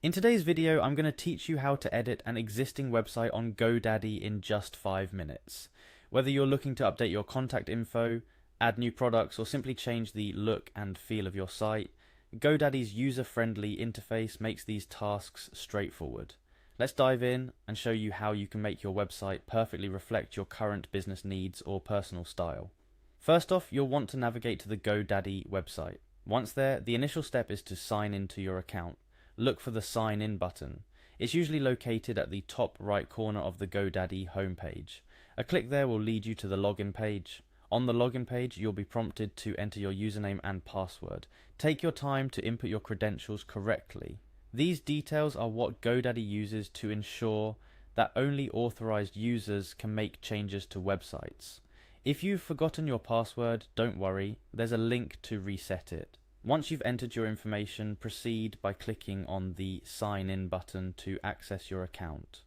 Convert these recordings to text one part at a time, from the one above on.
In today's video, I'm going to teach you how to edit an existing website on Godaddy in just 5 minutes. Whether you're looking to update your contact info, add new products, or simply change the look and feel of your site, Godaddy's user-friendly interface makes these tasks straightforward. Let's dive in and show you how you can make your website perfectly reflect your current business needs or personal style. First off, you'll want to navigate to the Godaddy website. Once there, the initial step is to sign into your account. Look for the Sign In button. It's usually located at the top right corner of the Godaddy homepage. A click there will lead you to the login page. On the login page, you'll be prompted to enter your username and password. Take your time to input your credentials correctly. These details are what Godaddy uses to ensure that only authorized users can make changes to websites. If you've forgotten your password, don't worry, there's a link to reset it. Once you've entered your information, proceed by clicking on the Sign In button to access your account.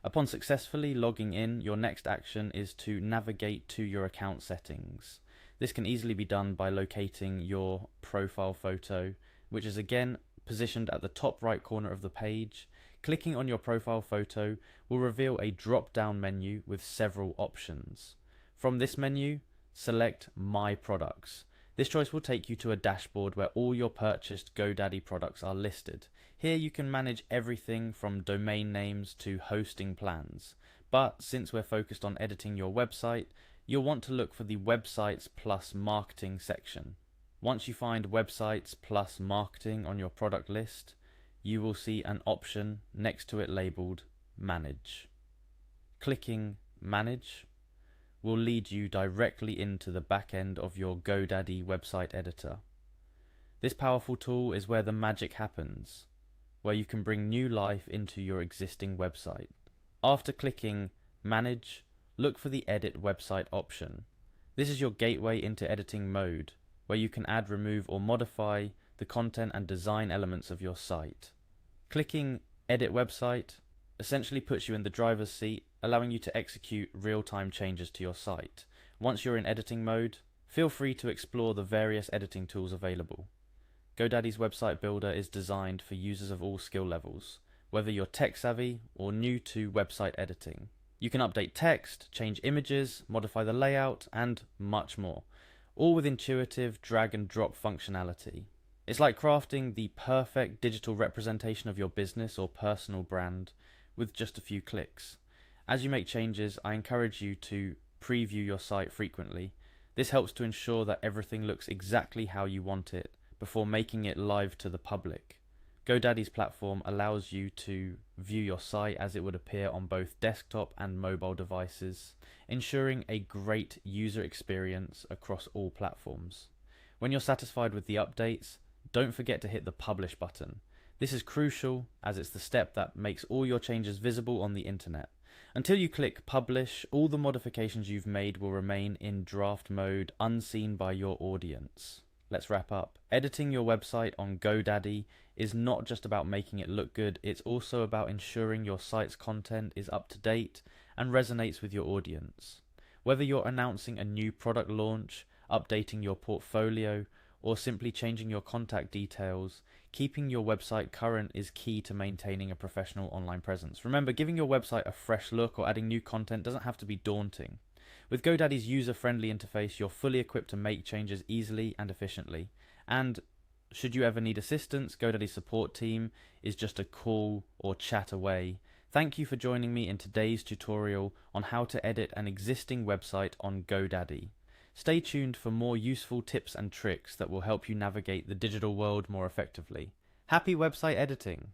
Upon successfully logging in, your next action is to navigate to your account settings. This can easily be done by locating your profile photo, which is again positioned at the top right corner of the page. Clicking on your profile photo will reveal a drop-down menu with several options. From this menu, select My Products. This choice will take you to a dashboard where all your purchased Godaddy products are listed. Here you can manage everything from domain names to hosting plans. But since we're focused on editing your website, you'll want to look for the Websites plus Marketing section. Once you find Websites plus Marketing on your product list, you will see an option next to it labeled Manage. Clicking Manage will lead you directly into the back end of your Godaddy website editor. This powerful tool is where the magic happens, where you can bring new life into your existing website. After clicking Manage, look for the Edit Website option. This is your gateway into editing mode, where you can add, remove, or modify the content and design elements of your site. Clicking Edit Website essentially puts you in the driver's seat, allowing you to execute real-time changes to your site. Once you're in editing mode, feel free to explore the various editing tools available. Godaddy's website builder is designed for users of all skill levels, whether you're tech-savvy or new to website editing. You can update text, change images, modify the layout, and much more, all with intuitive drag-and-drop functionality. It's like crafting the perfect digital representation of your business or personal brand with just a few clicks. As you make changes, I encourage you to preview your site frequently. This helps to ensure that everything looks exactly how you want it before making it live to the public. Godaddy's platform allows you to view your site as it would appear on both desktop and mobile devices, ensuring a great user experience across all platforms. When you're satisfied with the updates, don't forget to hit the Publish button. This is crucial as it's the step that makes all your changes visible on the internet. Until you click Publish, all the modifications you've made will remain in draft mode, unseen by your audience. Let's wrap up. Editing your website on Godaddy is not just about making it look good, it's also about ensuring your site's content is up to date and resonates with your audience. Whether you're announcing a new product launch, updating your portfolio, or simply changing your contact details, keeping your website current is key to maintaining a professional online presence. Remember, giving your website a fresh look or adding new content doesn't have to be daunting. With Godaddy's user-friendly interface, you're fully equipped to make changes easily and efficiently. And should you ever need assistance, Godaddy's support team is just a call or chat away. Thank you for joining me in today's tutorial on how to edit an existing website on Godaddy. Stay tuned for more useful tips and tricks that will help you navigate the digital world more effectively. Happy website editing!